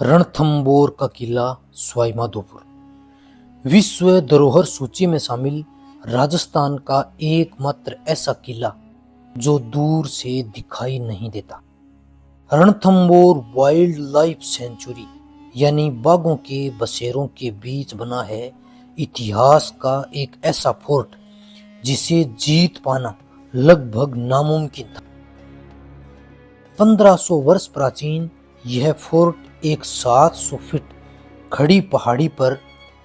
रणथंबोर का किला सवाई माधोपुर विश्व धरोहर सूची में शामिल राजस्थान का एकमात्र ऐसा किला जो दूर से दिखाई नहीं देता। रणथंबोर वाइल्ड लाइफ सेंचुरी यानी बाघों के बसेरों के बीच बना है इतिहास का एक ऐसा फोर्ट जिसे जीत पाना लगभग नामुमकिन था। 1500 वर्ष प्राचीन यह फोर्ट एक 700 फीट खड़ी पहाड़ी पर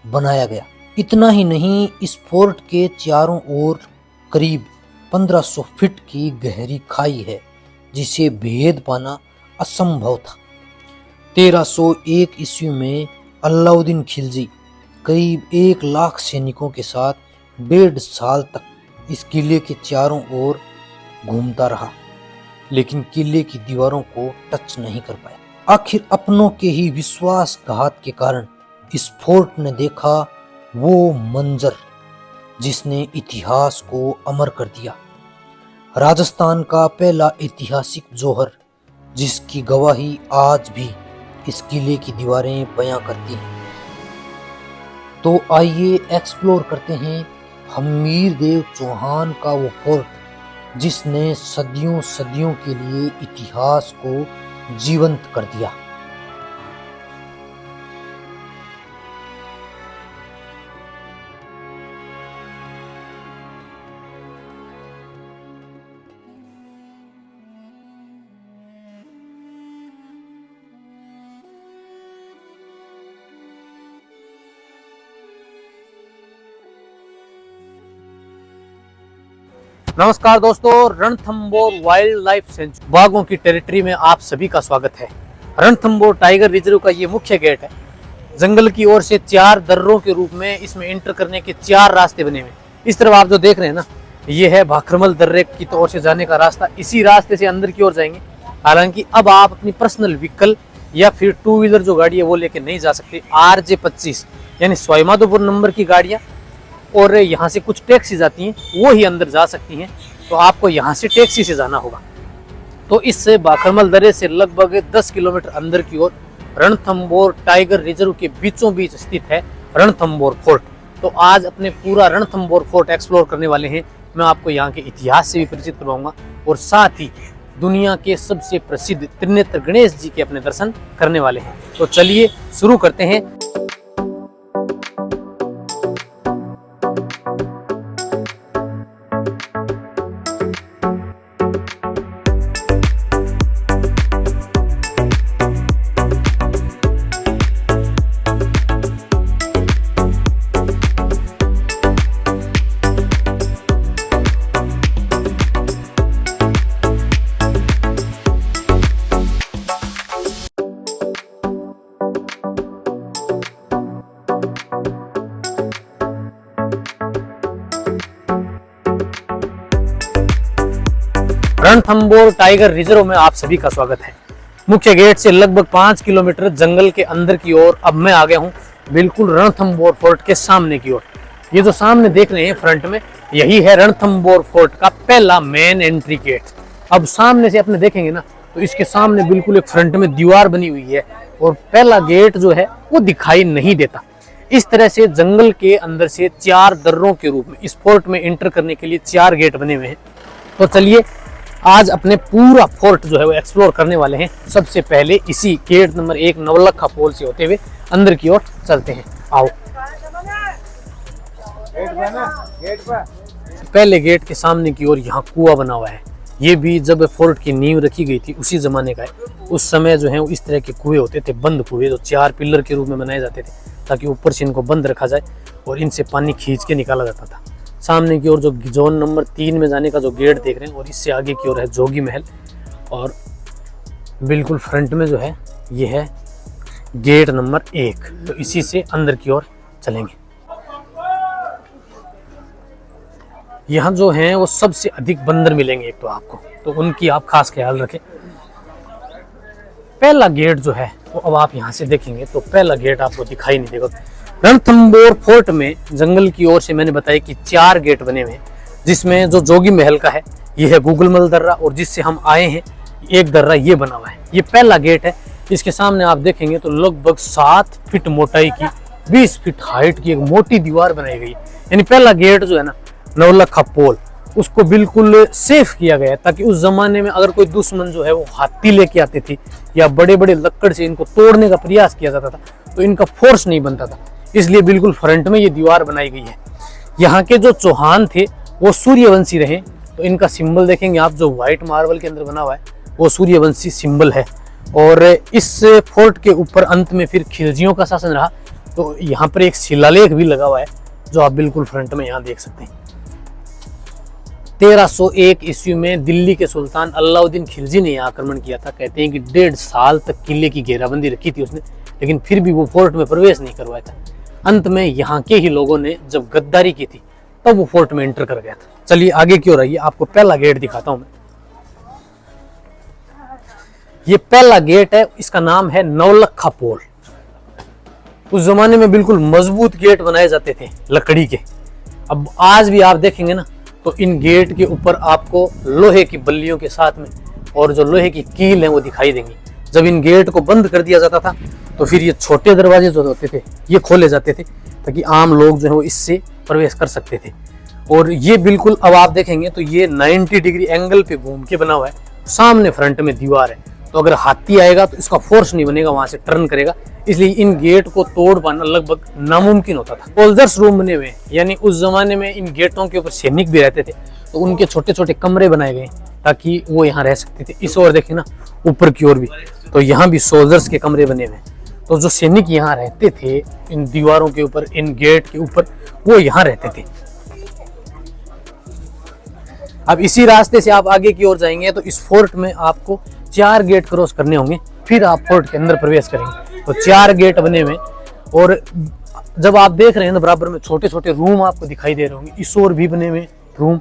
बनाया गया। इतना ही नहीं, इस फोर्ट के चारों ओर करीब 1500 फीट की गहरी खाई है जिसे भेद पाना असंभव था। 1301 ईस्वी में अलाउद्दीन खिलजी करीब 1 लाख सैनिकों के साथ 1.5 साल तक इस किले के चारों ओर घूमता रहा, लेकिन किले की दीवारों को टच नहीं कर पाया। आखिर अपनों के ही विश्वासघात के कारण इस फोर्ट ने देखा वो मंजर जिसने इतिहास को अमर कर दिया। राजस्थान का पहला ऐतिहासिक जौहर जिसकी गवाही आज भी इस किले की दीवारें बयां करती हैं। तो आइए एक्सप्लोर करते हैं हमीर देव चौहान का वो फोर्ट जिसने सदियों सदियों के लिए इतिहास को जीवंत कर दिया। नमस्कार दोस्तों, रणथंबोर वाइल्ड लाइफ सेंचुरी बाघों की टेरिटरी में आप सभी का स्वागत है। रणथंबोर टाइगर रिजर्व का ये मुख्य गेट है। जंगल की ओर से 4 दर्रों के रूप में इसमें एंटर करने के 4 रास्ते बने हुए। इस तरफ आप जो देख रहे हैं ना, ये है भाखरमल दर्रे की ओर से जाने का रास्ता। इसी रास्ते से अंदर की ओर जाएंगे। हालांकि अब आप अपनी पर्सनल व्हीकल या फिर 2 व्हीलर जो गाड़ी है वो लेके नहीं जा सकते। RJ25 यानी सवाई माधोपुर नंबर की गाड़ियाँ और यहाँ से कुछ टैक्सी जाती हैं, वो ही अंदर जा सकती हैं। तो आपको यहाँ से टैक्सी से जाना होगा। तो इस भाखरमल दर्रे से लगभग 10 किलोमीटर अंदर की ओर रणथंबोर टाइगर रिजर्व के बीचों बीच स्थित है रणथंबोर फोर्ट। तो आज अपने पूरा रणथंबोर फोर्ट एक्सप्लोर करने वाले हैं। मैं आपको यहाँ के इतिहास से भी परिचित करवाऊंगा और साथ ही दुनिया के सबसे प्रसिद्ध त्रिनेत्र गणेश जी के अपने दर्शन करने वाले हैं। तो चलिए शुरू करते हैं। रणथंबोर टाइगर रिजर्व में आप सभी का स्वागत है। मुख्य गेट से लगभग 5 किलोमीटर जंगल के अंदर की ओर अब मैं आ गया हूँ, बिल्कुल रणथंबोर फोर्ट के सामने की ओर। ये जो सामने देख रहे हैं फ्रंट में, यही है रणथंबोर फोर्ट का पहला मेन एंट्री गेट। अब सामने से अपने देखेंगे ना, तो इसके सामने बिल्कुल एक फ्रंट में दीवार बनी हुई है और पहला गेट जो है वो दिखाई नहीं देता। इस तरह से जंगल के अंदर से 4 दर्रों के रूप में इस फोर्ट में एंटर करने के लिए 4 गेट बने हुए हैं। तो चलिए आज अपने पूरा फोर्ट जो है वो एक्सप्लोर करने वाले हैं। सबसे पहले इसी गेट नंबर 1 नवलखा पोल से होते हुए अंदर की ओर चलते हैं। आओ। पहले गेट के सामने की ओर यहाँ कुआं बना हुआ है। ये भी जब फोर्ट की नींव रखी गई थी उसी जमाने का है। उस समय जो है वो इस तरह के कुएं होते थे, बंद कुएं, जो 4 पिलर के रूप में बनाए जाते थे ताकि ऊपर से इनको बंद रखा जाए और इनसे पानी खींच के निकाला जाता था। सामने की ओर जो जोन नंबर 3 में जाने का जो गेट देख रहे हैं और इससे आगे की ओर है जोगी महल और बिल्कुल फ्रंट में जो है ये है गेट नंबर 1। तो इसी से अंदर की ओर चलेंगे। यहाँ जो हैं वो सबसे अधिक बंदर मिलेंगे एक तो आपको, तो उनकी आप खास ख्याल रखें। पहला गेट जो है वो अब आप यहाँ से देखेंगे तो पहला गेट आपको दिखाई नहीं देगा। रणथंबोर फोर्ट में जंगल की ओर से मैंने बताया कि 4 गेट बने हुए हैं, जिसमें जो जोगी महल का है ये है गुगलमल दर्रा और जिससे हम आए हैं एक दर्रा ये बना हुआ है। ये पहला गेट है। इसके सामने आप देखेंगे तो लगभग 7 फीट मोटाई की 20 फीट हाइट की एक मोटी दीवार बनाई गई है। यानी पहला गेट जो है ना, नौलखा पोल, उसको बिल्कुल सेफ किया गया है, ताकि उस जमाने में अगर कोई दुश्मन जो है वो हाथी लेके आते थे या बड़े बड़े लकड़ से इनको तोड़ने का प्रयास किया जाता था तो इनका फोर्स नहीं बनता था, इसलिए बिल्कुल फ्रंट में ये दीवार बनाई गई है। यहाँ के जो चौहान थे वो सूर्यवंशी रहे, तो इनका सिंबल देखेंगे आप, जो व्हाइट मार्बल के अंदर बना हुआ है वो सूर्यवंशी सिंबल है। और इस फोर्ट के ऊपर अंत में फिर खिलजियों का शासन रहा, तो यहाँ पर एक शिलालेख भी लगा हुआ है जो आप बिल्कुल फ्रंट में यहाँ देख सकते हैं। 1301 ईस्वी में दिल्ली के सुल्तान अलाउद्दीन खिलजी ने यहाँ आक्रमण किया था। कहते हैं कि 1.5 साल तक किले की घेराबंदी रखी थी उसने, लेकिन फिर भी वो फोर्ट में प्रवेश नहीं करवाया था। अंत में यहाँ के ही लोगों ने जब गद्दारी की थी तब वो फोर्ट में एंटर कर गया था। चलिए आगे की ओर आइए, आपको पहला गेट दिखाता हूं मैं। ये पहला गेट है, इसका नाम है नौलखा पोल। उस जमाने में बिल्कुल मजबूत गेट बनाए जाते थे लकड़ी के। अब आज भी आप देखेंगे ना तो इन गेट के ऊपर आपको लोहे की बल्लियों के साथ में और जो लोहे की कील है वो दिखाई देंगी। जब इन गेट को बंद कर दिया जाता था तो फिर ये छोटे दरवाजे जो होते थे ये खोले जाते थे, ताकि आम लोग जो है वो इससे प्रवेश कर सकते थे। और ये बिल्कुल अब आप देखेंगे तो ये 90 डिग्री एंगल पे घूम के बना हुआ है। सामने फ्रंट में दीवार है, तो अगर हाथी आएगा तो इसका फोर्स नहीं बनेगा, वहां से टर्न करेगा, इसलिए इन गेट को तोड़ पाना लगभग नामुमकिन होता था। सोल्जर्स रूम बने हुए, यानी उस जमाने में इन गेटों के ऊपर सैनिक भी रहते थे, तो उनके छोटे छोटे कमरे बनाए गए ताकि वो यहाँ रह सकते थे। इस ओर देखिए ना, ऊपर की ओर भी, तो यहाँ भी सोल्जर्स के कमरे बने हुए। तो जो सैनिक यहाँ रहते थे इन दीवारों के ऊपर, इन गेट के ऊपर, वो यहाँ रहते थे। अब इसी रास्ते से आप आगे की ओर जाएंगे तो इस फोर्ट में आपको 4 गेट क्रॉस करने होंगे, फिर आप फोर्ट के अंदर प्रवेश करेंगे। तो 4 गेट बने हुए, और जब आप देख रहे हैं ना बराबर में छोटे छोटे रूम आपको दिखाई दे रहे होंगे। इस ओर भी बने हुए रूम,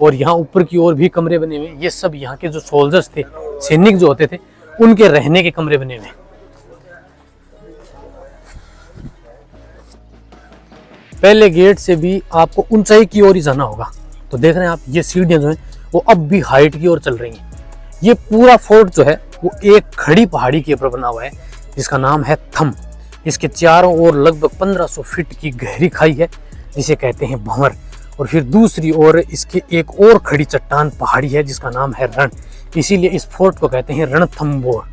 और यहाँ ऊपर की ओर भी कमरे बने हुए। ये सब यहाँ के जो सोल्जर्स थे, सैनिक जो होते थे, उनके रहने के कमरे बने हुए। पहले गेट से भी आपको ऊंचाई की ओर ही जाना होगा। तो देख रहे हैं आप, ये सीढ़ियां जो हैं वो अब भी हाइट की ओर चल रही हैं। ये पूरा फोर्ट जो है वो एक खड़ी पहाड़ी के ऊपर बना हुआ है, जिसका नाम है थम। इसके चारों ओर लगभग 1500 फीट की गहरी खाई है, जिसे कहते हैं भंवर। और फिर दूसरी ओर इसके एक और खड़ी चट्टान पहाड़ी है, जिसका नाम है रण। इसीलिए इस फोर्ट को कहते हैं रणथंबोर।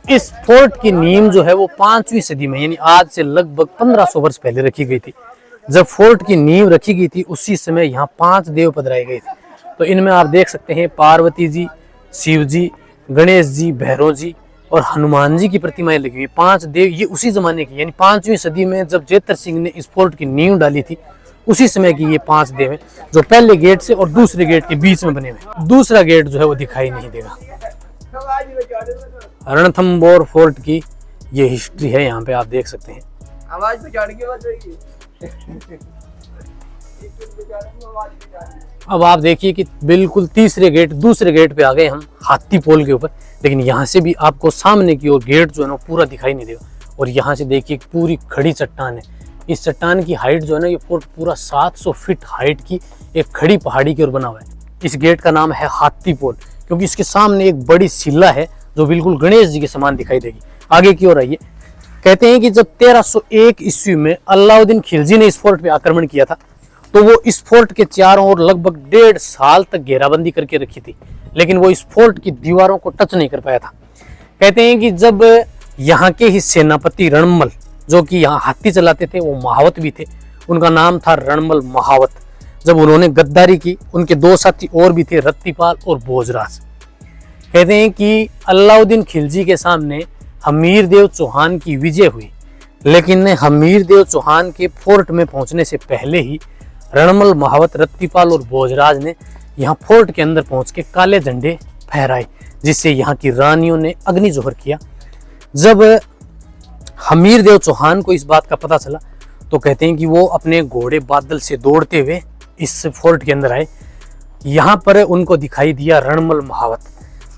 इस फोर्ट की नींव जो है वो 5वीं सदी में, यानी आज से लगभग 1500 वर्ष पहले रखी गई थी। जब फोर्ट की नींव रखी गई थी उसी समय यहाँ 5 देव पधराए गए थे। तो इनमें आप देख सकते हैं पार्वती जी, शिव जी, गणेश जी, भैरव जी और हनुमान जी की प्रतिमाएं लगी हुई। 5 देव ये उसी जमाने की, यानी 5वीं सदी में जब जेतर सिंह ने इस फोर्ट की नींव डाली थी उसी समय की ये 5 देव हैं, जो पहले गेट से और दूसरे गेट के बीच में बने हुए। दूसरा गेट जो है वो दिखाई नहीं देगा। रणथंबोर फोर्ट की ये हिस्ट्री है, यहाँ पे आप देख सकते हैं। आवाज अब आप देखिए कि बिल्कुल तीसरे गेट, दूसरे गेट पे आ गए हम, हाथी पोल के ऊपर। लेकिन यहाँ से भी आपको सामने की ओर गेट जो है ना पूरा दिखाई नहीं देगा। और यहाँ से देखिए पूरी खड़ी चट्टान है। इस चट्टान की हाइट जो है ना, ये फोर्ट पूरा 700 फीट हाइट की एक खड़ी पहाड़ी की ओर बना हुआ है। इस गेट का नाम है हाथी पोल, क्योंकि इसके सामने एक बड़ी शिला है जो बिल्कुल गणेश जी के समान दिखाई देगी। आगे की ओर आइए। कहते हैं कि जब 1301 ईस्वी में अलाउद्दीन खिलजी ने इस फोर्ट पे आक्रमण किया था, तो वो इस फोर्ट के चारों ओर लगभग 1.5 साल तक घेराबंदी करके रखी थी, लेकिन वो इस फोर्ट की दीवारों को टच नहीं कर पाया था। कहते हैं कि जब यहाँ के ही सेनापति रणमल, जो कि यहाँ हाथी चलाते थे, वो महावत भी थे, उनका नाम था रणमल महावत। जब उन्होंने गद्दारी की, उनके 2 साथी और भी थे, रत्तीपाल और भोजराज। कहते हैं कि अलाउद्दीन खिलजी के सामने हमीर देव चौहान की विजय हुई, लेकिन हमीर देव चौहान के फोर्ट में पहुंचने से पहले ही रणमल महावत, रत्तीपाल और भोजराज ने यहाँ फोर्ट के अंदर पहुंच के काले झंडे फहराए, जिससे यहाँ की रानियों ने अग्निजोहर किया। जब हमीर देव चौहान को इस बात का पता चला तो कहते हैं कि वो अपने घोड़े बादल से दौड़ते हुए इस फोर्ट के अंदर आए। यहाँ पर उनको दिखाई दिया रणमल महावत।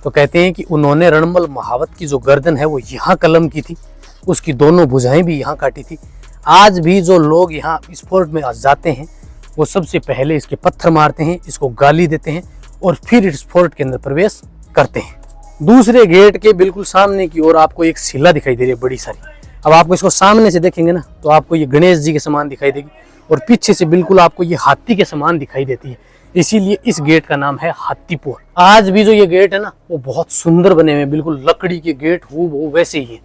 तो कहते हैं कि उन्होंने रणमल महावत की जो गर्दन है वो यहाँ कलम की थी, उसकी दोनों भुजाएं भी यहाँ काटी थी। आज भी जो लोग यहाँ इस फोर्ट में जाते हैं वो सबसे पहले इसके पत्थर मारते हैं, इसको गाली देते हैं और फिर इस फोर्ट के अंदर प्रवेश करते हैं। दूसरे गेट के बिल्कुल सामने की ओर आपको एक शिला दिखाई दे रही है बड़ी सारी। अब आपको इसको सामने से देखेंगे ना तो आपको ये गणेश जी के समान दिखाई देगी और पीछे से बिल्कुल आपको ये हाथी के समान दिखाई देती है, इसीलिए इस गेट का नाम है हाथी पोल। आज भी जो ये गेट है ना वो बहुत सुंदर बने हुए हैं, बिल्कुल लकड़ी के गेट वो वैसे ही है।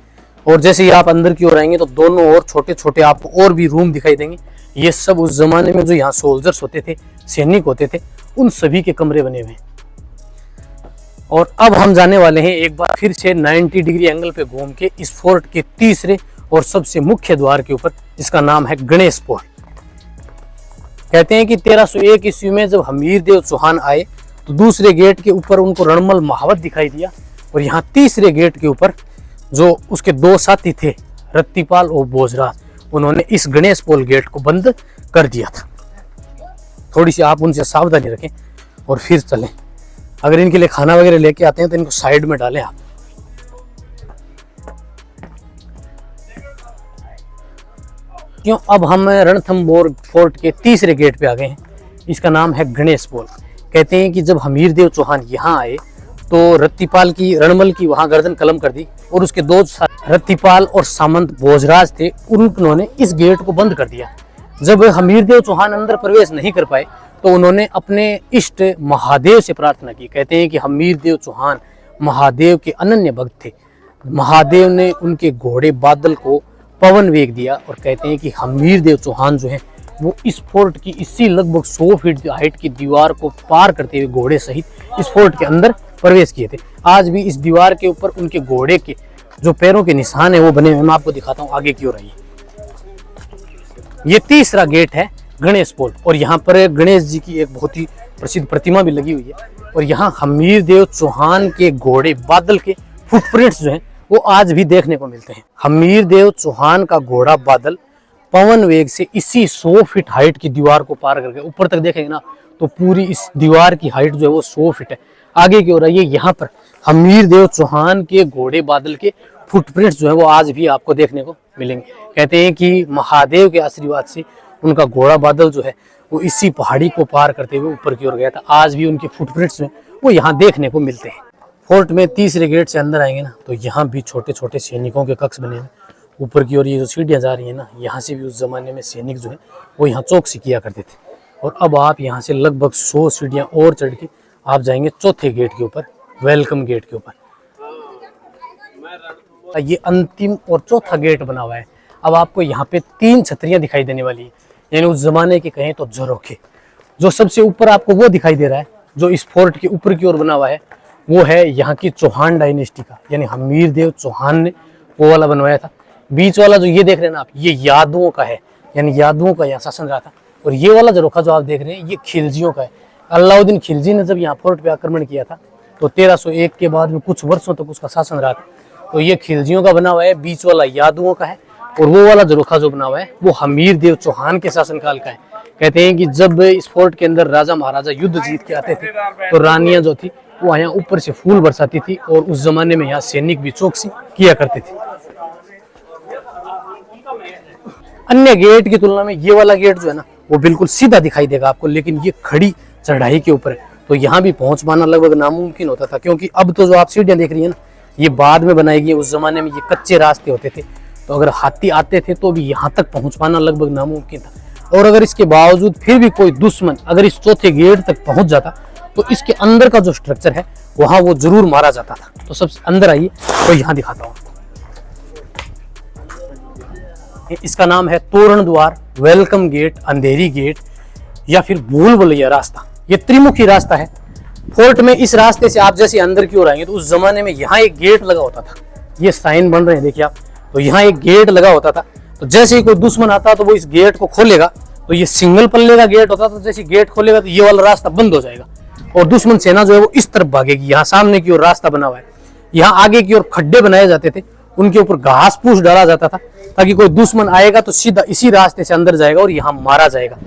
और जैसे ही आप अंदर की ओर आएंगे तो दोनों ओर छोटे छोटे आपको और भी रूम दिखाई देंगे। ये सब उस जमाने में जो यहाँ सोल्जर्स होते थे, सैनिक होते थे, उन सभी के कमरे बने हुए हैं। और अब हम जाने वाले हैं एक बार फिर से 90 डिग्री एंगल पे घूम के इस फोर्ट के तीसरे और सबसे मुख्य द्वार के ऊपर, जिसका नाम है गणेश पोल। कहते हैं कि 1301 ईस्वी में जब हमीरदेव चौहान आए तो दूसरे गेट के ऊपर उनको रणमल महावत दिखाई दिया और यहाँ तीसरे गेट के ऊपर जो उसके दो साथी थे, रत्तीपाल और भोजराज, उन्होंने इस गणेश पोल गेट को बंद कर दिया था। थोड़ी सी आप उनसे सावधानी रखें और फिर चलें। अगर इनके लिए खाना वगैरह लेके आते हैं तो इनको साइड में डालें आप। क्यों, अब हम रणथंभौर फोर्ट के तीसरे गेट पे आ गए हैं। इसका नाम है गणेश पोल। कहते हैं कि जब हमीरदेव चौहान यहाँ आए तो रत्तीपाल की, रणमल की वहां गर्दन कलम कर दी और उसके दो रत्तीपाल और सामंत भोजराज थे, उन्होंने इस गेट को बंद कर दिया। जब हमीरदेव चौहान अंदर प्रवेश नहीं कर पाए तो उन्होंने अपने इष्ट महादेव से प्रार्थना की। कहते हैं कि हमीरदेव चौहान महादेव के अनन्य भक्त थे। महादेव ने उनके घोड़े बादल को पवन वेग दिया और कहते हैं कि हमीरदेव चौहान जो है वो इस फोर्ट की इसी लगभग 100 फीट हाइट की दीवार को पार करते हुए घोड़े सहित इस फोर्ट के अंदर प्रवेश किए थे। आज भी इस दीवार के ऊपर उनके घोड़े के जो पैरों के निशान है वो बने हुए। मैं आपको दिखाता हूँ, आगे की ओर आइए। ये तीसरा गेट है गणेश पोल और यहाँ पर गणेश जी की एक बहुत ही प्रसिद्ध प्रतिमा भी लगी हुई है और यहाँ हमीरदेव चौहान के घोड़े बादल के फुटप्रिंट्स जो हैं वो आज भी देखने को मिलते हैं। हमीरदेव चौहान का घोड़ा बादल पवन वेग से इसी 100 फीट हाइट की दीवार को पार करके ऊपर तक देखेंगे ना तो पूरी इस दीवार की हाइट जो है वो 100 फीट है। आगे की ओर आइए, यहाँ पर हमीरदेव चौहान के घोड़े बादल के फुटप्रिंट्स जो है वो आज भी आपको देखने को मिलेंगे। कहते हैं कि महादेव के आशीर्वाद से उनका घोड़ा बादल जो है वो इसी पहाड़ी को पार करते हुए ऊपर की ओर गया था। आज भी उनके फुटप्रिंट्स जो है वो यहाँ देखने को मिलते हैं। फोर्ट में तीसरे गेट से अंदर आएंगे ना तो यहाँ भी छोटे छोटे सैनिकों के कक्ष बने हैं। ऊपर की ओर ये जो सीढ़ियाँ जा रही है ना, यहाँ से भी उस जमाने में सैनिक जो है वो यहाँ चौकसी किया करते थे। और अब आप यहाँ से लगभग 100 सीढ़ियाँ और चढ़ के आप जाएंगे चौथे गेट के ऊपर, वेलकम गेट के ऊपर। ये अंतिम और चौथा गेट बना हुआ है। अब आपको यहाँ पे 3 छतरियाँ दिखाई देने वाली है, यानी उस जमाने के कहें तो झरोखे। जो सबसे ऊपर आपको वो दिखाई दे रहा है जो इस फोर्ट के ऊपर की ओर बना हुआ है, वो है यहाँ की चौहान डायनेस्टी का, यानी हमीरदेव चौहान ने वो वाला बनवाया था। बीच वाला जो ये देख रहे हैं ना आप, ये यादवों का है, यानी यादवों का यहाँ शासन रहा था। और ये वाला झरोखा जो आप देख रहे हैं ये खिलजियों का है। अलाउद्दीन खिलजी ने जब यहाँ फोर्ट पे आक्रमण किया था तो 1301 के बाद में कुछ वर्षों तक उसका शासन रहा था। तो ये खिलजियों का बना हुआ है, बीच वाला यादवों का है और वो वाला झरोखा जो बना हुआ है वो हमीरदेव चौहान के शासनकाल का है। कहते हैं कि जब इस फोर्ट के अंदर राजा महाराजा युद्ध जीत के आते थे तो रानियां जो थी वो यहाँ ऊपर से फूल बरसाती थी और उस जमाने में यहाँ सैनिक भी चौकसी किया करते थे। अन्य गेट की तुलना में ये वाला गेट जो है ना वो बिल्कुल सीधा दिखाई देगा आपको, लेकिन ये खड़ी चढ़ाई के ऊपर है तो यहाँ भी पहुंच पाना लगभग नामुमकिन होता था। क्योंकि अब तो जो आप सीढ़ियाँ देख रही है ना ये बाद में बनाई गई, उस जमाने में ये कच्चे रास्ते होते थे तो अगर हाथी आते थे तो भी यहाँ तक पहुंच पाना लगभग नामुमकिन था। और अगर इसके बावजूद फिर भी कोई दुश्मन अगर इस चौथे गेट तक पहुंच जाता तो इसके अंदर का जो स्ट्रक्चर है वहां वो जरूर मारा जाता था। तो सबसे अंदर आइए तो यहाँ दिखाता हूँ। इसका नाम है तोरण द्वार, वेलकम गेट, अंधेरी गेट या फिर भूल भुलैया रास्ता। ये त्रिमुखी रास्ता है। फोर्ट में इस रास्ते से आप जैसे अंदर की ओर आएंगे तो उस जमाने में यहाँ एक गेट लगा होता था। ये साइन बन रहे हैं देखिए आप, तो यहाँ एक गेट लगा होता था। तो जैसे ही कोई दुश्मन आता तो वो इस गेट को खोलेगा तो ये सिंगल पल्ले का गेट होता था। तो जैसे गेट खोलेगा तो ये वाला रास्ता बंद हो जाएगा और दुश्मन सेना जो है वो इस तरफ भागेगी। यहाँ सामने की ओर रास्ता बना हुआ है, यहाँ आगे की ओर खड्डे बनाए जाते थे, उनके ऊपर घास फूस डाला जाता था ताकि कोई दुश्मन आएगा तो सीधा इसी रास्ते से अंदर जाएगा और यहाँ मारा जाएगा।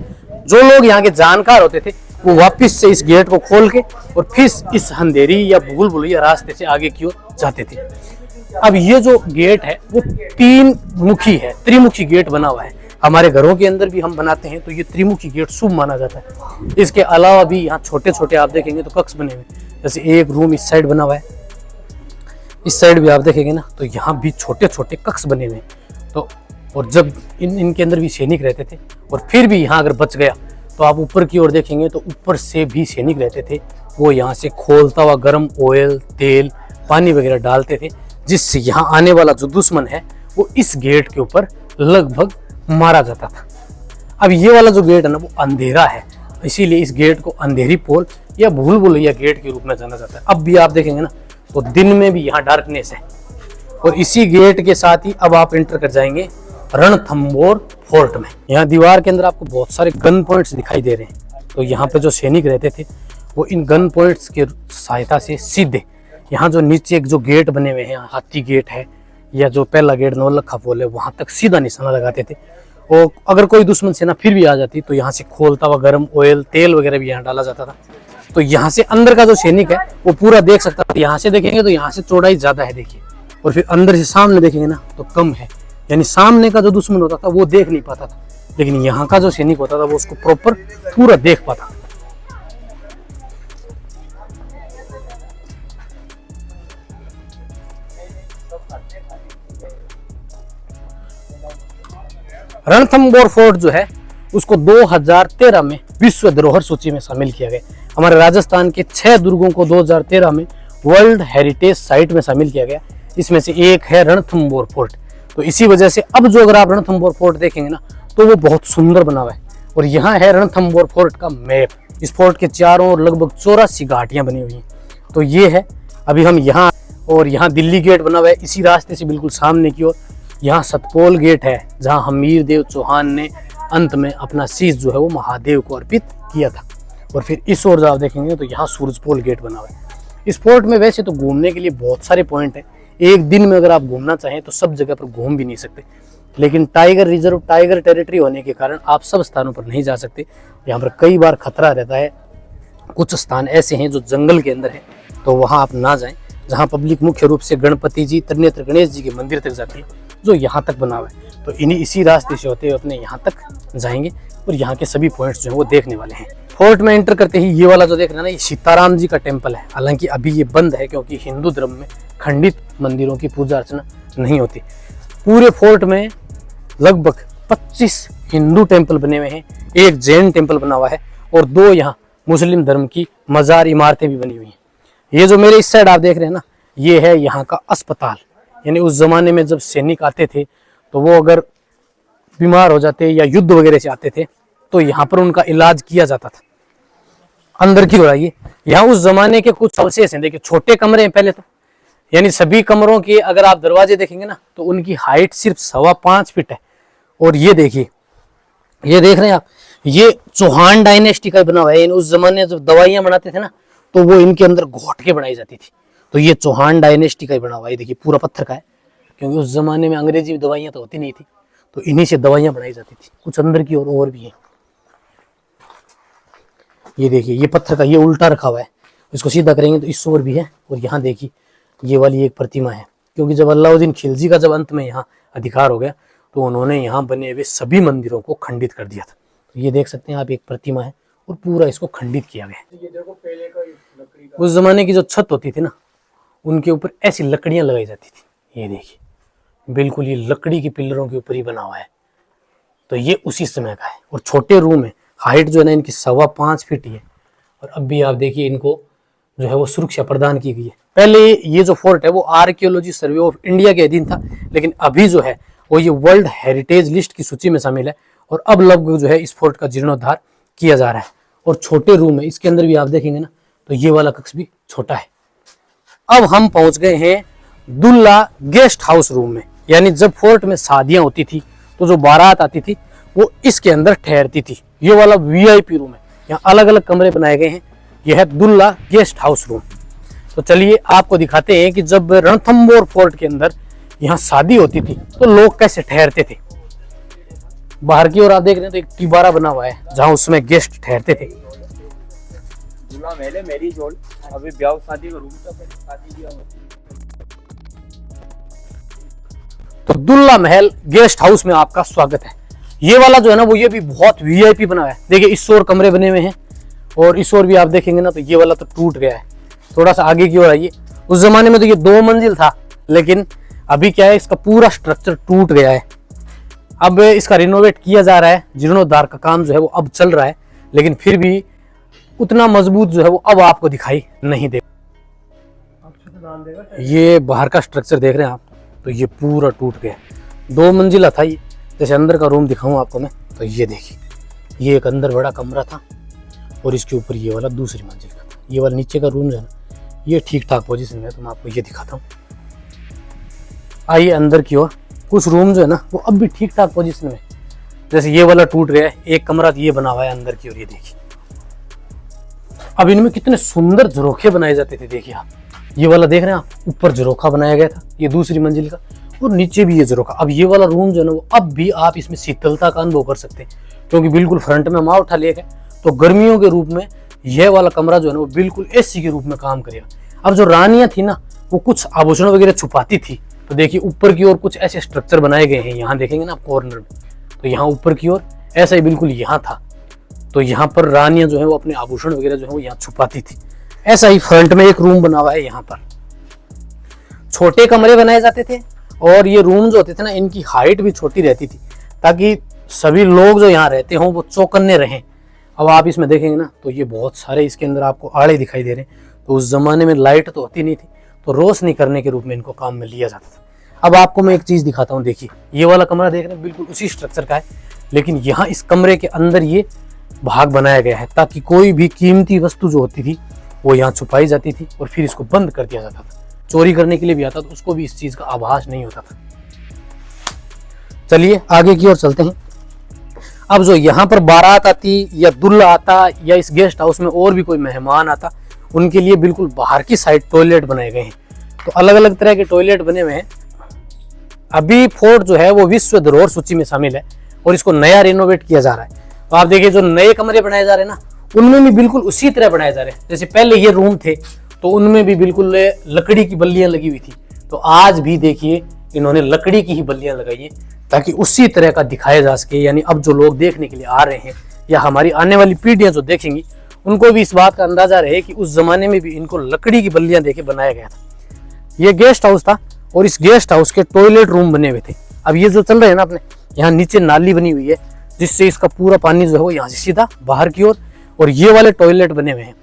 जो लोग यहाँ के जानकार होते थे वो वापस से इस गेट को खोल के और फिर इस अंधेरी या भूल भुलैया रास्ते से आगे की ओर जाते थे। अब ये जो गेट है वो 3 मुखी है, त्रिमुखी गेट बना हुआ है। हमारे घरों के अंदर भी हम बनाते हैं तो ये त्रिमुखी गेट शुभ माना जाता है। इसके अलावा भी यहाँ छोटे छोटे आप देखेंगे तो कक्ष बने हुए, जैसे एक रूम इस साइड बना हुआ है, इस साइड भी आप देखेंगे ना तो यहाँ भी छोटे छोटे कक्ष बने हुए हैं। तो और जब इनके अंदर भी सैनिक रहते थे और फिर भी यहाँ अगर बच गया तो आप ऊपर की ओर देखेंगे तो ऊपर से भी सैनिक रहते थे। वो यहाँ से खोलता हुआ गर्म ऑयल, तेल, पानी वगैरह डालते थे, जिससे यहाँ आने वाला जो दुश्मन है वो इस गेट के ऊपर लगभग मारा जाता था। अब ये वाला जो गेट है ना वो अंधेरा है, इसीलिए इस गेट को अंधेरी पोल या भूल भुलैया गेट के रूप में जाना जाता है। अब भी आप देखेंगे ना तो दिन में भी यहाँ डार्कनेस है। और इसी गेट के साथ ही अब आप एंटर कर जाएंगे रणथंबोर फोर्ट में। यहाँ दीवार के अंदर आपको बहुत सारे गन पॉइंट्स दिखाई दे रहे हैं। तो यहाँ पे जो सैनिक रहते थे वो इन गन पॉइंट्स की सहायता से सीधे यहाँ जो नीचे एक जो गेट बने हुए हैं, हाथी गेट है या जो पहला गेट नौलखा पोल है, वहां तक सीधा निशाना लगाते थे। और अगर कोई दुश्मन सेना फिर भी आ जाती तो यहाँ से खोलता हुआ गर्म ऑयल, तेल वगैरह भी यहाँ डाला जाता था। तो यहाँ से अंदर का जो सैनिक है वो पूरा देख सकता था। यहाँ से देखेंगे तो यहाँ से चौड़ाई ज्यादा है देखिए, और फिर अंदर से सामने देखेंगे ना तो कम है। यानी सामने का जो दुश्मन होता था वो देख नहीं पाता था, लेकिन यहाँ का जो सैनिक होता था वो उसको प्रॉपर पूरा देख पाता। रणथंबोर फोर्ट जो है उसको 2013 में विश्व धरोहर सूची में शामिल किया गया। हमारे राजस्थान के 6 दुर्गों को 2013 में वर्ल्ड हेरिटेज साइट में शामिल किया गया। इसमें से एक है रणथंबोर फोर्ट। तो इसी वजह से अब जो अगर आप रणथंबोर फोर्ट देखेंगे ना तो वो बहुत सुंदर बना हुआ है। और यहाँ है रणथंबोर फोर्ट का मैप। इस फोर्ट के चारों ओर लगभग 84 घाटियां बनी हुई हैं। तो ये है, अभी हम यहाँ, और यहाँ दिल्ली गेट बना हुआ है इसी रास्ते से बिल्कुल सामने की ओर। यहाँ सतपोल गेट है जहाँ हमीर देव चौहान ने अंत में अपना शीश जो है वो महादेव को अर्पित किया था। और फिर इस ओर आप देखेंगे तो यहाँ सूरजपोल गेट बना हुआ है। इस फोर्ट में वैसे तो घूमने के लिए बहुत सारे पॉइंट हैं। एक दिन में अगर आप घूमना चाहें तो सब जगह पर घूम भी नहीं सकते, लेकिन टाइगर रिजर्व, टाइगर टेरिटरी होने के कारण आप सब स्थानों पर नहीं जा सकते। यहाँ पर कई बार खतरा रहता है। कुछ स्थान ऐसे हैं जो जंगल के अंदर है, तो वहाँ आप ना जाएं। जहाँ पब्लिक मुख्य रूप से गणपति जी, त्रिनेत्र गणेश जी के मंदिर तक जाती है जो यहाँ तक बना हुआ है। तो इसी रास्ते से होते हुए अपने यहाँ तक जाएंगे और यहाँ के सभी पॉइंट्स जो है वो देखने वाले हैं। फोर्ट में एंटर करते ही ये वाला जो देख रहे हैं ना, ये सीताराम जी का टेम्पल है। हालांकि अभी ये बंद है क्योंकि हिंदू धर्म में खंडित मंदिरों की पूजा अर्चना नहीं होती। पूरे फोर्ट में लगभग 25 हिंदू टेम्पल बने हुए हैं, एक जैन टेम्पल बना हुआ है और 2 यहाँ मुस्लिम धर्म की मजार इमारतें भी बनी हुई हैं। ये जो मेरे इस साइड आप देख रहे हैं ना, ये है यहाँ का अस्पताल। यानी उस जमाने में जब सैनिक आते थे तो वो अगर बीमार हो जाते या युद्ध वगैरह से आते थे तो यहाँ पर उनका इलाज किया जाता था। अंदर की ओर आइए, यहाँ उस जमाने के कुछ अवशेष हैं। देखिए छोटे कमरे हैं पहले तो, यानी सभी कमरों के अगर आप दरवाजे देखेंगे ना तो उनकी हाइट सिर्फ 5.25 फीट है। और ये देखिए, ये देख रहे हैं आप, ये चौहान डायनेस्टी का बना हुआ है। उस जमाने में जब दवाइयां बनाते थे ना तो वो इनके अंदर घोट के बनाई जाती थी। तो ये चौहान डायनेस्टी का ही बना हुआ है। देखिए पूरा पत्थर का है, क्योंकि उस जमाने में अंग्रेजी दवाइयां तो होती नहीं थी, तो इन्हीं से दवाइयां बनाई जाती थी। कुछ अंदर की ओर और भी है। ये देखिए, ये पत्थर का, ये उल्टा रखा हुआ है। इसको सीधा करेंगे तो इस ओर भी है। और यहाँ देखिए ये वाली एक प्रतिमा है, क्योंकि जब अलाउद्दीन खिलजी का जब अंत में यहाँ अधिकार हो गया तो उन्होंने यहाँ बने हुए सभी मंदिरों को खंडित कर दिया था। तो ये देख सकते हैं आप, एक प्रतिमा है और पूरा इसको खंडित किया गया। उस जमाने की जो छत होती थी ना, उनके ऊपर ऐसी लकड़ियां लगाई जाती थी। ये देखिए बिल्कुल ये लकड़ी की पिलरों के ऊपर ही बना हुआ है। तो ये उसी समय का है। और छोटे रूम है, हाइट जो है ना इनकी 5.25 फीट ही है। और अब भी आप देखिए इनको जो है वो सुरक्षा प्रदान की गई है। पहले ये जो फोर्ट है वो आर्कियोलॉजी सर्वे ऑफ इंडिया के अधीन था, लेकिन अभी जो है वो ये वर्ल्ड हेरिटेज लिस्ट की सूची में शामिल है। और अब लगभग जो है इस फोर्ट का जीर्णोद्धार किया जा रहा है। और छोटे रूम है, इसके अंदर भी आप देखेंगे ना तो ये वाला कक्ष भी छोटा है। अब हम पहुंच गए हैं दुल्ला गेस्ट हाउस रूम में। यानी जब फोर्ट में शादियां होती थी तो जो बारात आती थी वो इसके अंदर ठहरती थी। ये वाला वीआईपी रूम है, यहाँ अलग अलग कमरे बनाए गए हैं। यह है दुल्ला गेस्ट हाउस रूम। तो चलिए आपको दिखाते हैं कि जब रणथंबोर फोर्ट के अंदर यहाँ शादी होती थी तो लोग कैसे ठहरते थे। बाहर की ओर आप देख रहे हैं तो एक टिबारा बना हुआ है जहाँ उसमें गेस्ट ठहरते थे। अभी ब्याह शादी का रूम तो दुल्ला महल गेस्ट हाउस में आपका स्वागत है। ये वाला जो है ना वो ये भी बहुत वीआईपी बना है। देखिए इस ओर कमरे बने हुए हैं और इस ओर भी आप देखेंगे ना तो ये वाला तो टूट गया है। थोड़ा सा आगे की ओर आइए, उस जमाने में तो ये 2 मंजिल था, लेकिन अभी क्या है, इसका पूरा स्ट्रक्चर टूट गया है। अब इसका रिनोवेट किया जा रहा है, जीर्णोद्धार का काम जो है वो अब चल रहा है, लेकिन फिर भी उतना मजबूत जो है वो अब आपको दिखाई नहीं देगा। ये बाहर का स्ट्रक्चर देख रहे हैं आप, तो ये पूरा टूट गया। 2 मंजिला था ये। जैसे अंदर का रूम दिखाऊं आपको मैं, तो ये देखिए, ये एक अंदर बड़ा कमरा था और इसके ऊपर ये वाला दूसरी मंजिल का था। ये वाला नीचे का रूम जो है ना, ये ठीक ठाक पोजीशन में है, तो मैं आपको ये दिखाता हूँ। आइए अंदर की ओर। कुछ रूम जो है ना वो अब भी ठीक ठाक पोजीशन में, जैसे ये वाला टूट गया है, एक कमरा ये बना हुआ है अंदर की ओर, ये देखिए। अब इनमें कितने सुंदर झरोखे बनाए जाते थे, देखिए आप। ये वाला देख रहे हैं आप, ऊपर झरोखा बनाया गया था, ये दूसरी मंजिल का, और नीचे भी ये झरोखा। अब ये वाला रूम जो है ना वो अब भी आप इसमें शीतलता का अनुभव कर सकते हैं, क्योंकि बिल्कुल फ्रंट में मावठा लेक है, तो गर्मियों के रूप में यह वाला कमरा जो है ना वो बिल्कुल एसी के रूप में काम करेगा। अब जो रानियां थी ना, वो कुछ आभूषण वगैरह छुपाती थी, तो देखिए ऊपर की ओर कुछ ऐसे स्ट्रक्चर बनाए गए हैं। यहाँ देखेंगे ना आप कॉर्नर में, तो यहाँ ऊपर की ओर ऐसा ही बिल्कुल यहाँ था, तो यहाँ पर रानियां जो है वो अपने आभूषण वगैरह जो है वो यहाँ छुपाती थी। ऐसा ही फ्रंट में एक रूम बना हुआ है। यहाँ पर छोटे कमरे बनाए जाते थे, और ये रूम जो होते थे ना, इनकी हाइट भी छोटी रहती थी, ताकि सभी लोग जो यहाँ रहते हों वो चौकन्ने रहें। अब आप इसमें देखेंगे ना, तो ये बहुत सारे इसके अंदर आपको आड़े दिखाई दे रहे हैं। तो उस जमाने में लाइट तो होती नहीं थी, तो रोशनी करने के रूप में इनको काम में लिया जाता था। अब आपको मैं एक चीज दिखाता हूँ, देखिए ये वाला कमरा देख रहे हैं, बिल्कुल उसी स्ट्रक्चर का है, लेकिन यहाँ इस कमरे के अंदर ये भाग बनाया गया है, ताकि कोई भी कीमती वस्तु जो होती थी वो यहाँ छुपाई जाती थी, और फिर इसको बंद कर दिया जाता था। चोरी करने के लिए भी आता तो उसको भी इस चीज का आभास नहीं होता था। चलिए आगे की ओर चलते हैं। अब जो यहाँ पर बारात आती या दूल्हा आता, या इस गेस्ट हाउस में और भी कोई मेहमान आता, उनके लिए बिल्कुल बाहर की साइड टॉयलेट बनाए गए हैं। तो अलग अलग तरह के टॉयलेट बने हुए हैं। अभी फोर्ट जो है वो विश्व धरोहर सूची में शामिल है, और इसको नया रिनोवेट किया जा रहा है। तो आप देखिए, जो नए कमरे बनाए जा रहे हैं ना, उनमें भी बिल्कुल उसी तरह बनाए जा रहे हैं। जैसे पहले ये रूम थे, तो उनमें भी बिल्कुल लकड़ी की बल्लियां लगी हुई थी, तो आज भी देखिए इन्होंने लकड़ी की ही बल्लियां लगाई है, ताकि उसी तरह का दिखाया जा सके। यानी अब जो लोग देखने के लिए आ रहे हैं, या हमारी आने वाली पीढ़ियां जो देखेंगी, उनको भी इस बात का अंदाजा रहे कि उस जमाने में भी इनको लकड़ी की बल्लियां देके बनाया गया था। ये गेस्ट हाउस था, और इस गेस्ट हाउस के टॉयलेट रूम बने हुए थे। अब ये जो चल रहे हैं ना अपने, यहाँ नीचे नाली बनी हुई है, जिससे इसका पूरा पानी जो है वो यहाँ से सीधा बाहर की ओर, और ये वाले टॉयलेट बने हुए हैं।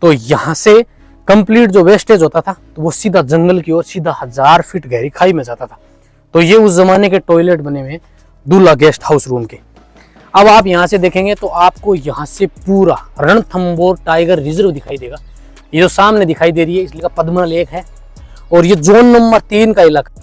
तो यहाँ से कंप्लीट जो वेस्टेज होता था, तो वो सीधा जंगल की ओर, सीधा 1000 फीट गहरी खाई में जाता था। तो ये उस जमाने के टॉयलेट बने हुए हैं दूल्हा गेस्ट हाउस रूम के। अब आप यहाँ से देखेंगे तो आपको यहाँ से पूरा रणथंबोर टाइगर रिजर्व दिखाई देगा। ये जो सामने दिखाई दे रही है, इसलिए पद्मा लेक है, और ये जोन नंबर 3 का इलाका।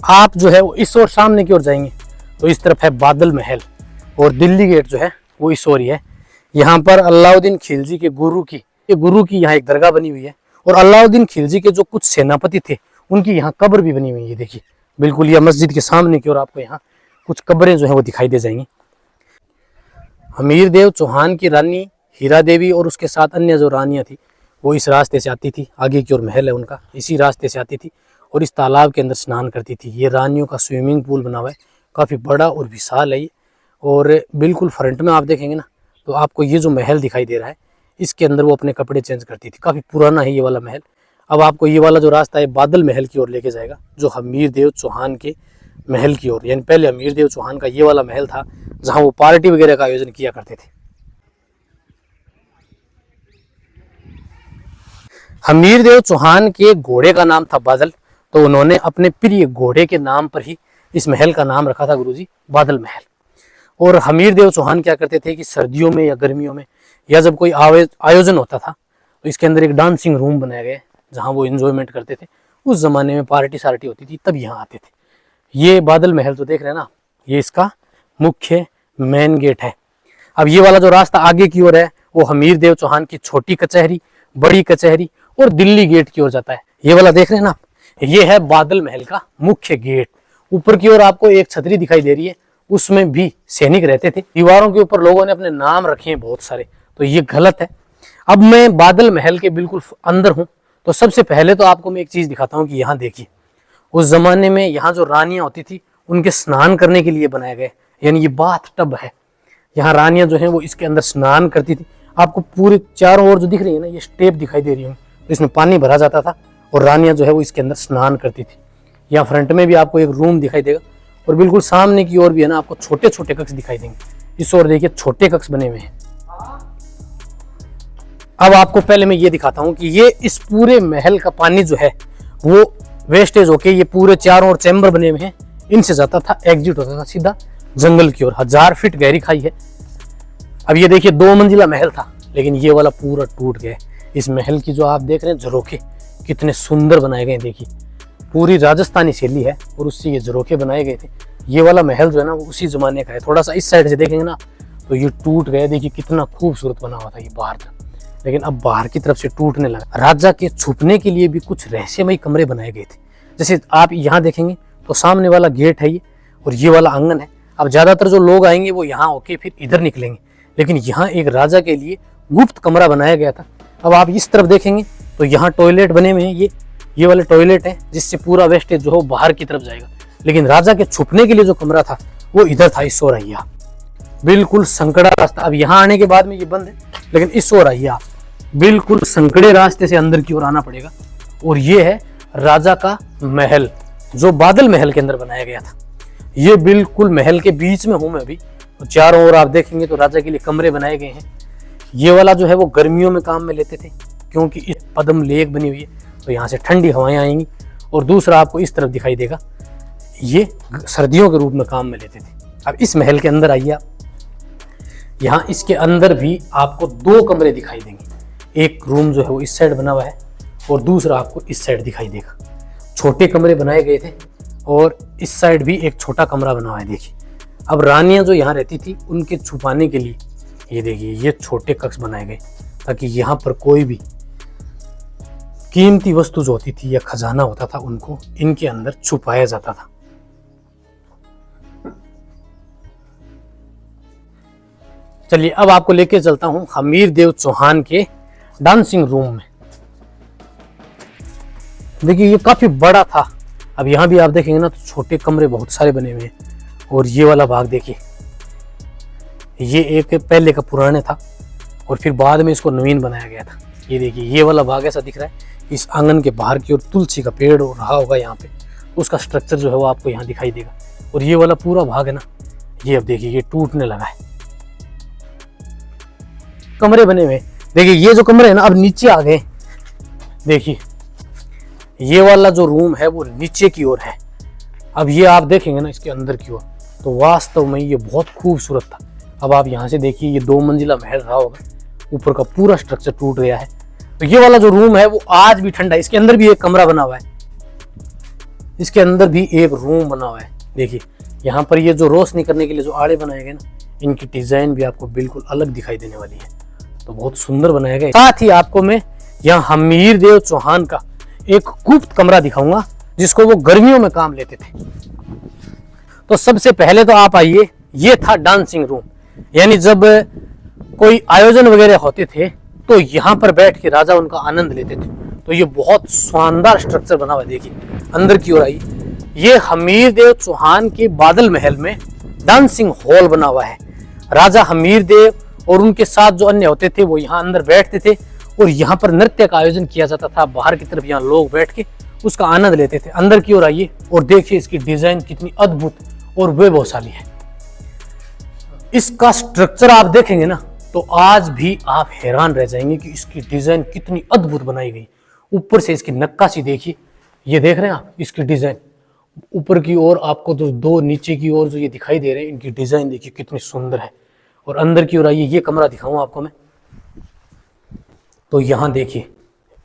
आप जो है वो इस ओर सामने की ओर जाएंगे तो इस तरफ है बादल महल, और दिल्ली गेट जो है वो इस ओर ही है। यहाँ पर अलाउद्दीन खिलजी के गुरु की यहाँ एक दरगाह बनी हुई है, और अलाउद्दीन खिलजी के जो कुछ सेनापति थे उनकी यहाँ कब्र भी बनी हुई है। देखिए बिल्कुल यह मस्जिद के सामने की ओर आपको यहाँ कुछ कब्रें जो है वो दिखाई दे जाएंगी। हमीर देव चौहान की रानी हीरा देवी और उसके साथ अन्य जो रानियां थी वो इस रास्ते से आती थी। आगे की ओर महल है उनका, इसी रास्ते से आती थी और इस तालाब के अंदर स्नान करती थी। ये रानियों का स्विमिंग पूल बना हुआ है, काफ़ी बड़ा और विशाल है ये। और बिल्कुल फ्रंट में आप देखेंगे ना तो आपको ये जो महल दिखाई दे रहा है, इसके अंदर वो अपने कपड़े चेंज करती थी। काफ़ी पुराना है ये वाला महल। अब आपको ये वाला जो रास्ता है बादल महल की ओर लेके जाएगा, जो हमीर देव चौहान के महल की ओर। यानी पहले हमीर देव चौहान का ये वाला महल था जहाँ वो पार्टी वगैरह का आयोजन किया करते थे। हमीर देव चौहान के घोड़े का नाम था बादल, तो उन्होंने अपने प्रिय घोड़े के नाम पर ही इस महल का नाम रखा था गुरुजी, बादल महल। और हमीर देव चौहान क्या करते थे कि सर्दियों में या गर्मियों में या जब कोई आयोजन होता था तो इसके अंदर एक डांसिंग रूम बनाया गया जहाँ वो एंजॉयमेंट करते थे। उस जमाने में पार्टी सार्टी होती थी तब यहाँ आते थे। ये बादल महल जो देख रहे हैं ना, ये इसका मुख्य मेन गेट है। अब ये वाला जो रास्ता आगे की ओर है वो हमीर देव चौहान की छोटी कचहरी, बड़ी कचहरी और दिल्ली गेट की ओर जाता है। ये वाला देख रहे हैं ना, ये है बादल महल का मुख्य गेट। ऊपर की ओर आपको एक छतरी दिखाई दे रही है, उसमें भी सैनिक रहते थे। दीवारों के ऊपर लोगों ने अपने नाम रखे हैं बहुत सारे, तो ये गलत है। अब मैं बादल महल के बिल्कुल अंदर हूं, तो सबसे पहले तो आपको मैं एक चीज दिखाता हूं कि यहाँ देखिए, उस जमाने में यहाँ जो रानियां होती थी उनके स्नान करने के लिए बनाए गए यानी ये बाथ टब है। यहाँ रानियां जो है वो इसके अंदर स्नान करती थी। आपको पूरे चारों ओर जो दिख रही है ना, ये स्टेप दिखाई दे रही है, तो इसमें पानी भरा जाता था और रानियां जो है वो इसके अंदर स्नान करती थी। यहाँ फ्रंट में भी आपको एक रूम दिखाई देगा और बिल्कुल सामने की ओर भी है ना आपको छोटे छोटे कक्ष दिखाई देंगे। इस ओर देखिए छोटे कक्ष बने हुए हैं। अब आपको पहले मैं ये दिखाता हूँ कि ये इस पूरे महल का पानी जो है वो वेस्टेज होके ये पूरे चारों ओर चैम्बर बने हुए हैं, इनसे जाता था, एग्जिट होता था सीधा जंगल की ओर। 1000 फीट गहरी खाई है। अब ये देखिए 2 मंजिला महल था, लेकिन ये वाला पूरा टूट गया। इस महल की जो आप देख रहे हैं झरोखे कितने सुंदर बनाए गए, देखिए पूरी राजस्थानी शैली है और उससे ये झरोखे बनाए गए थे। ये वाला महल जो है ना वो उसी जमाने का है। थोड़ा सा इस साइड से देखेंगे ना तो ये टूट गया, देखिए कितना खूबसूरत बना हुआ था ये बाहर तक, लेकिन अब बाहर की तरफ से टूटने लगा। राजा के छुपने के लिए भी कुछ रहस्यमयी कमरे बनाए गए थे। जैसे आप यहाँ देखेंगे तो सामने वाला गेट है ये और ये वाला आंगन है। अब ज्यादातर जो लोग आएंगे वो यहाँ होके फिर इधर निकलेंगे, लेकिन यहाँ एक राजा के लिए गुप्त कमरा बनाया गया था। अब आप इस तरफ देखेंगे तो यहाँ टॉयलेट बने हुए हैं, ये वाले टॉयलेट है जिससे पूरा वेस्टेज जो है बाहर की तरफ जाएगा। लेकिन राजा के छुपने के लिए जो कमरा था वो इधर था, इस ओर आइए आप, बिल्कुल संकड़ा रास्ता। अब यहाँ आने के बाद में ये बंद है, लेकिन इस ओर आइए आप, बिल्कुल संकड़े रास्ते से अंदर की ओर आना पड़ेगा। और ये है राजा का महल जो बादल महल के अंदर बनाया गया था। ये बिल्कुल महल के बीच में हूं मैं अभी, तो चारों ओर आप देखेंगे तो राजा के लिए कमरे बनाए गए हैं। ये वाला जो है वो गर्मियों में काम में लेते थे, क्योंकि इस पद्म लेक बनी हुई है तो यहाँ से ठंडी हवाएं आएंगी। और दूसरा आपको इस तरफ दिखाई देगा, ये सर्दियों के रूप में काम में लेते थे। अब इस महल के अंदर आइए आप, यहाँ इसके अंदर भी आपको 2 कमरे दिखाई देंगे। एक रूम जो है वो इस साइड बना हुआ है और दूसरा आपको इस साइड दिखाई देगा। छोटे कमरे बनाए गए थे और इस साइड भी एक छोटा कमरा बना हुआ है। देखिए अब रानियां जो यहाँ रहती थी उनके छुपाने के लिए ये देखिए ये छोटे कक्ष बनाए गए, ताकि यहाँ पर कोई भी कीमती वस्तु जो होती थी या खजाना होता था उनको इनके अंदर छुपाया जाता था। चलिए अब आपको लेके चलता हूं हमीर देव चौहान के डांसिंग रूम में। देखिए ये काफी बड़ा था। अब यहाँ भी आप देखेंगे ना तो छोटे कमरे बहुत सारे बने हुए हैं। और ये वाला भाग देखिए, ये एक पहले का पुराने था और फिर बाद में इसको नवीन बनाया गया था। ये देखिए ये वाला भाग ऐसा दिख रहा है, इस आंगन के बाहर की ओर तुलसी का पेड़ रहा होगा यहाँ पे, उसका स्ट्रक्चर जो है वो आपको यहाँ दिखाई देगा। और ये वाला पूरा भाग है ना, ये अब देखिए ये टूटने लगा है। कमरे बने हुए, देखिए ये जो कमरे है ना अब नीचे आ गए। देखिए ये वाला जो रूम है वो नीचे की ओर है। अब ये आप देखेंगे ना इसके अंदर की ओर तो वास्तव में ये बहुत खूबसूरत था। अब आप यहाँ से देखिए ये 2 मंजिला महल रहा होगा, ऊपर का पूरा स्ट्रक्चर टूट गया है। तो ये वाला जो रूम है वो आज भी ठंडा है। इसके अंदर भी एक कमरा बना हुआ है, इसके अंदर भी एक रूम बना हुआ है। देखिए यहाँ पर ये जो रोशनी करने के लिए जो आड़े बनाए गए ना, इनकी डिजाइन भी आपको बिल्कुल अलग दिखाई देने वाली है। तो बहुत सुंदर बनाया गया। साथ ही आपको मैं यहाँ हमीर देव चौहान का एक गुप्त कमरा दिखाऊंगा जिसको वो गर्मियों में काम लेते थे। तो सबसे पहले तो आप आइए, ये था डांसिंग रूम, यानी जब कोई आयोजन वगैरह होते थे तो यहाँ पर बैठ के राजा उनका आनंद लेते थे। तो ये बहुत शानदार स्ट्रक्चर बना हुआ है। देखिए अंदर की ओर आइए, ये हमीर देव चौहान के बादल महल में डांसिंग हॉल बना हुआ है। राजा हमीर देव और उनके साथ जो अन्य होते थे वो यहाँ अंदर बैठते थे और यहाँ पर नृत्य का आयोजन किया जाता था। बाहर की तरफ यहाँ लोग बैठ के उसका आनंद लेते थे। अंदर की ओर आइए और देखिए इसकी डिजाइन कितनी अद्भुत और वैभवशाली है। इसका स्ट्रक्चर आप देखेंगे ना तो आज भी आप हैरान रह जाएंगे कि इसकी डिजाइन कितनी अद्भुत बनाई गई। ऊपर से इसकी नक्काशी देखिए, ये देख रहे हैं आप इसकी डिजाइन। ऊपर की ओर आपको जो 2 नीचे की ओर जो ये दिखाई दे रहे हैं, इनकी डिजाइन देखिए कितनी सुंदर है। और अंदर की ओर आइए, ये कमरा दिखाऊं आपको मैं। तो यहाँ देखिए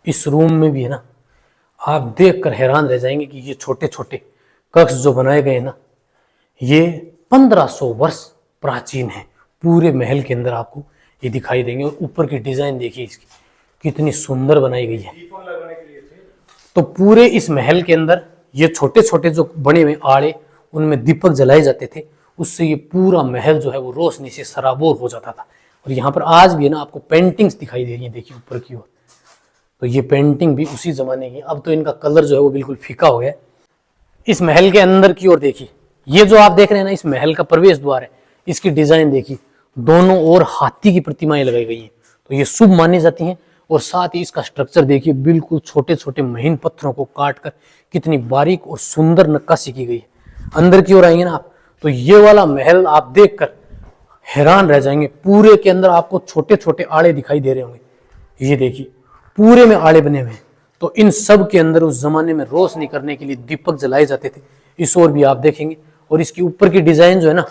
इस रूम में भी है ना, आप देखकर हैरान रह जाएंगे कि ये छोटे छोटे कक्ष जो बनाए गए हैं ना, ये 1500 वर्ष प्राचीन है। पूरे महल के अंदर आपको ये दिखाई देंगे। और ऊपर की डिजाइन देखिए इसकी कितनी सुंदर बनाई गई है। तो पूरे इस महल के अंदर ये छोटे छोटे जो बने हुए आड़े, उनमें दीपक जलाए जाते थे। उससे ये पूरा महल जो है वो रोशनी से सराबोर हो जाता था। और यहाँ पर आज भी है ना आपको पेंटिंग्स दिखाई दे रही है, देखिए ऊपर की ओर। तो ये पेंटिंग भी उसी जमाने की। अब तो इनका कलर जो है वो बिल्कुल फीका हो गया। इस महल के अंदर की ओर देखिए, ये जो आप देख रहे हैं ना, इस महल का प्रवेश द्वार है, इसकी डिजाइन देखिए, दोनों ओर हाथी की प्रतिमाएं लगाई गई हैं, तो ये शुभ मानी जाती हैं। और साथ ही इसका स्ट्रक्चर देखिए, बिल्कुल छोटे छोटे महीन पत्थरों को काट कर कितनी बारीक और सुंदर नक्काशी की गई है। अंदर की ओर आएंगे ना आप, तो ये वाला महल आप देखकर हैरान रह जाएंगे। पूरे के अंदर आपको छोटे छोटे आड़े दिखाई दे रहे होंगे, ये देखिए पूरे में आड़े बने हुए हैं। तो इन सब के अंदर उस जमाने में रोशनी करने के लिए दीपक जलाए जाते थे। इस ओर भी आप देखेंगे, और इसके ऊपर की डिजाइन जो है ना,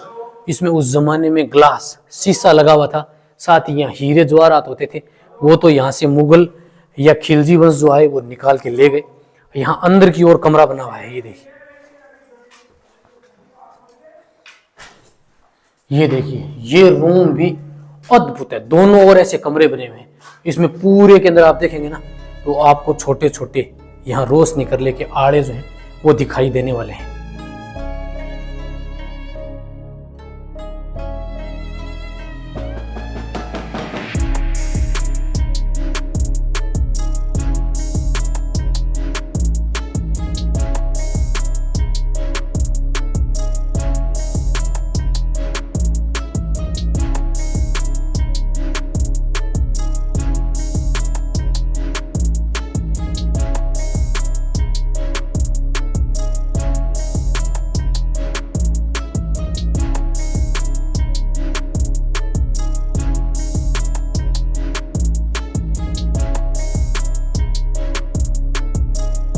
इसमें उस जमाने में ग्लास शीशा लगा हुआ था, साथ ही यहाँ हीरे जवाहरात होते थे, वो तो यहाँ से मुगल या खिलजी वंश जो आए वो निकाल के ले गए। यहाँ अंदर की ओर कमरा बना हुआ है, ये देखिए, ये देखिए, ये रूम भी अद्भुत है। दोनों ओर ऐसे कमरे बने हुए हैं। इसमें पूरे के अंदर आप देखेंगे ना, तो आपको छोटे छोटे यहाँ रोशनी करने के आड़े जो हैं वो दिखाई देने वाले हैं।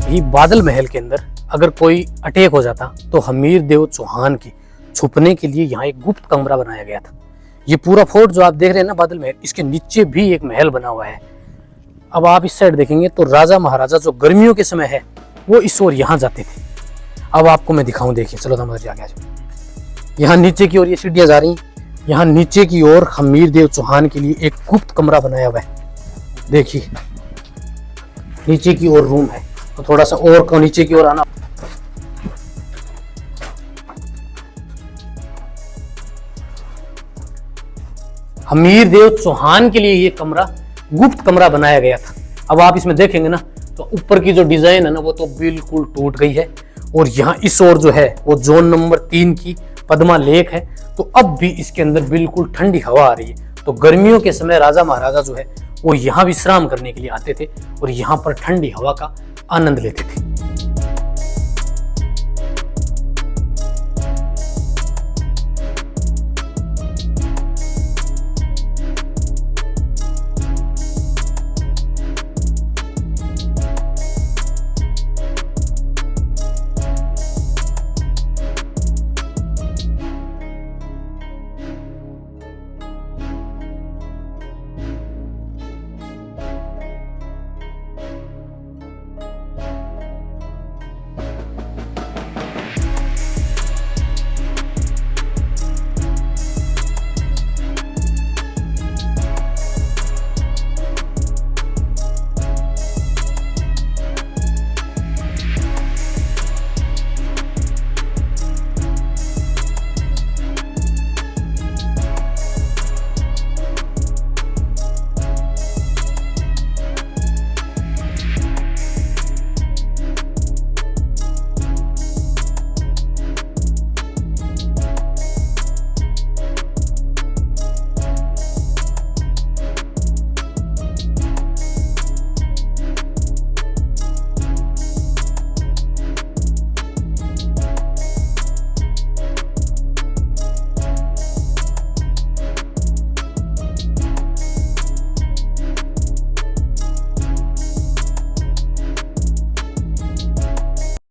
ही बादल महल के अंदर अगर कोई अटैक हो जाता तो हमीर देव चौहान की छुपने के लिए यहाँ एक गुप्त कमरा बनाया गया था। ये पूरा फोर्ट जो आप देख रहे हैं ना बादल महल, इसके नीचे भी एक महल बना हुआ है। अब आप इस साइड देखेंगे तो राजा महाराजा जो गर्मियों के समय है वो इस ओर यहाँ जाते थे। अब आपको मैं दिखाऊं, देखिए, चलो हम आगे आ जाओ। यहाँ नीचे की ओर ये सीढ़ियाँ जा रही हैं। यहाँ नीचे की ओर हमीर देव चौहान के लिए एक गुप्त कमरा बनाया हुआ है। देखिए नीचे की ओर रूम है, तो थोड़ा सा और नीचे की ओर आना। हमीर देव चौहान के लिए ये कमरा गुप्त कमरा बनाया गया था। अब आप इसमें देखेंगे ना, तो ऊपर की जो डिजाइन है ना वो तो बिल्कुल टूट गई है, और यहाँ इस ओर जो है वो जोन नंबर 3 की पद्मा लेक है। तो अब भी इसके अंदर बिल्कुल ठंडी हवा आ रही है। तो गर्मियों के समय राजा महाराजा जो है वो यहाँ विश्राम करने के लिए आते थे और यहाँ पर ठंडी हवा का आनंद लेते थे।